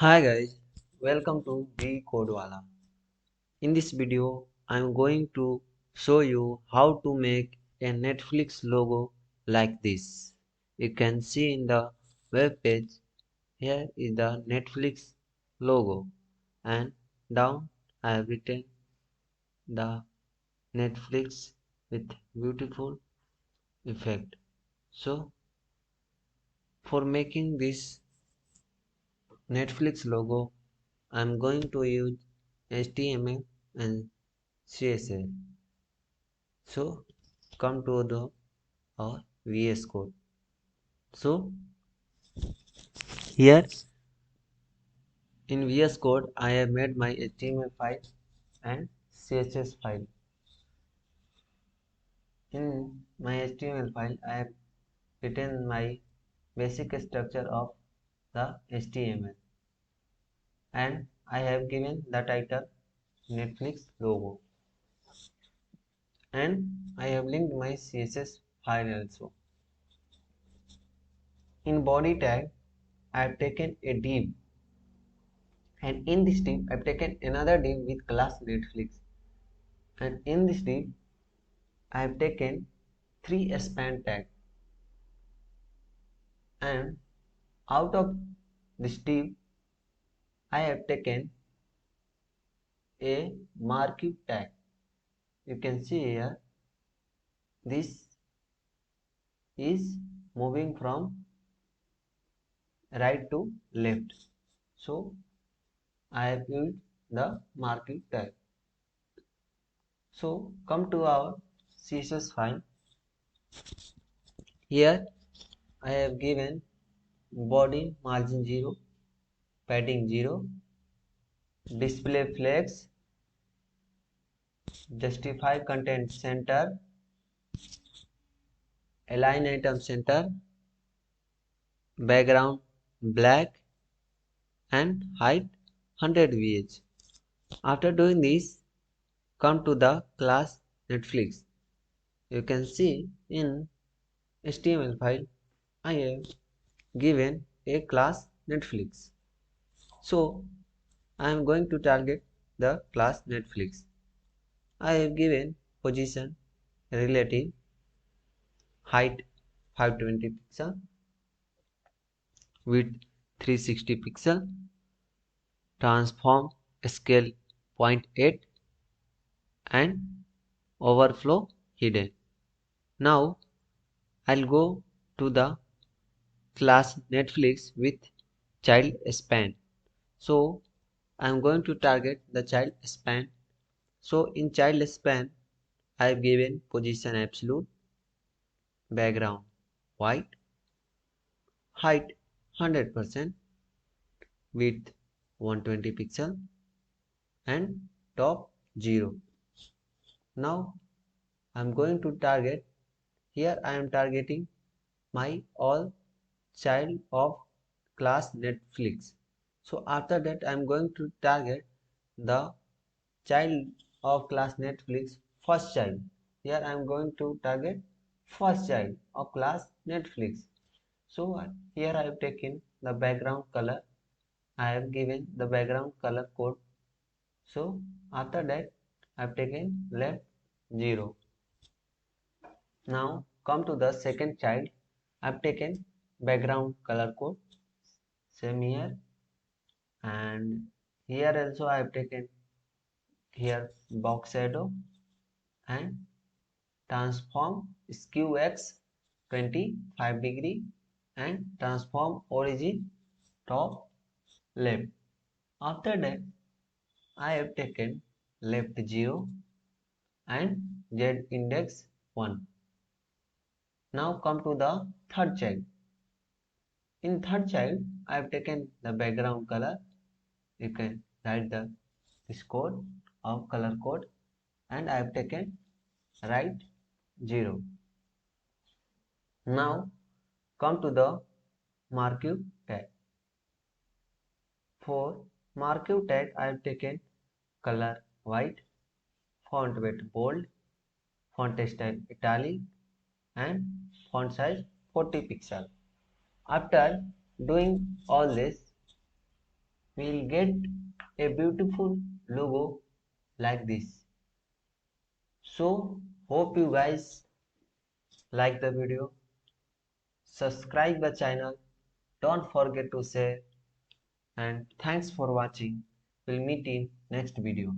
Hi guys, welcome to Becodewala. In this video, I am going to show you how to make a Netflix logo like this. You can see in the web page, here is the Netflix logo, and down I have written the Netflix with beautiful effect. So for making this Netflix logo, I am going to use HTML and CSS. So come to the VS Code. So here in VS Code I have made my HTML file and CSS file. In my HTML file I have written my basic structure of the HTML and I have given the title Netflix logo, and I have linked my CSS file also. In body tag I have taken a div, and in this div I have taken another div with class Netflix, and in this div I have taken 3 span tag, and out of this div I have taken a marquee tag. You can see here this is moving from right to left, so I have used the marquee tag. So come to our CSS file. Here I have given body margin 0, padding 0, display flex, justify content center, align item center, background black, and height 100 VH. After doing this, come to the class Netflix. You can see in HTML file I have given a class Netflix. So I am going to target the class Netflix. I have given position, relative, height 520 pixel, width 360 pixel, transform scale 0.8, and overflow hidden. Now I'll go to the class Netflix with child span. So I'm going to target the child span. So in child span I've given position absolute, background white, height 100%, width 120 pixel, and top 0. Now I'm going to target, here I am targeting my all child of class Netflix. So after that I am going to target the child of class Netflix first child. Here I am going to target first child of class Netflix. So here I have taken the background color. I have given the background color code. So after that I have taken left 0. Now come to the second child. I have taken background color code, same here, and here also I have taken here box shadow and transform skew x 25 degree and transform origin top left. After that I have taken left 0 and z index 1. Now come to the third child. In third child I have taken the background color. You can write this code of color code, and I have taken right 0. Now come to the marquee tag. For marquee tag I have taken color white, font weight bold, font style italic, and font size 40 pixel. After doing all this, we will get a beautiful logo like this. So hope you guys like the video, subscribe the channel, don't forget to share, and thanks for watching. We'll meet in next video.